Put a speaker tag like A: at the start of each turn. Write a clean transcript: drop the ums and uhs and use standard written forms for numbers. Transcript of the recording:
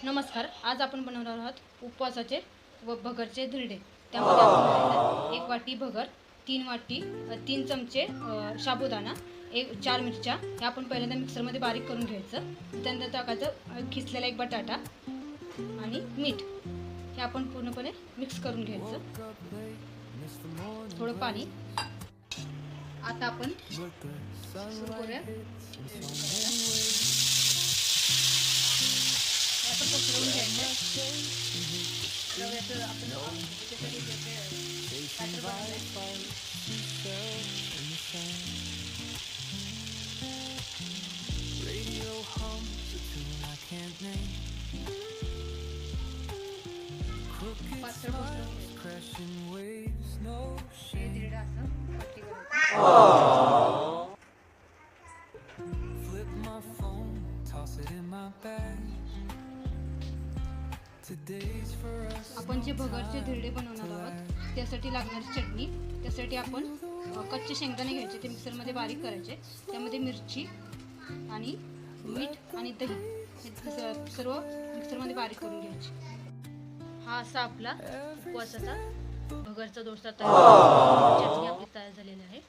A: नमस्कार. आज आपण बनवणार आहोत उपवासाचे व भगरचे धिरडे. त्यामध्ये आपण 1 वाटी भगर, 3 चमचे साबुदाणा, 4 मिरच्या हे आपण पहिल्यांदा मिक्सरमध्ये बारीक करून घ्यायचं. त्यानंतर टाकायचं खिसलेला 1 बटाटा आणि मीठ हे आपण पूर्णपणे मिक्स करून घ्यायचं. थोडं पाणी. आता आपण सुरू करूया. पसरवून घ्यायचं. रव्याचं आपण पातळ आपण जे भगरचे धिरडे बनवणार आहोत त्यासाठी लागणारी चटणी. त्यासाठी आपण कच्चे शेंगदाणे घ्यायचे, ते मिक्सरमध्ये बारीक करायचे. त्यामध्ये मिरची आणि मीठ आणि दही हे सर्व मिक्सरमध्ये बारीक करून घ्यायचे. हा असा आपला उपवासाचा भगरचा डोसा तयार, चटणी आपली तयार झालेली आहे.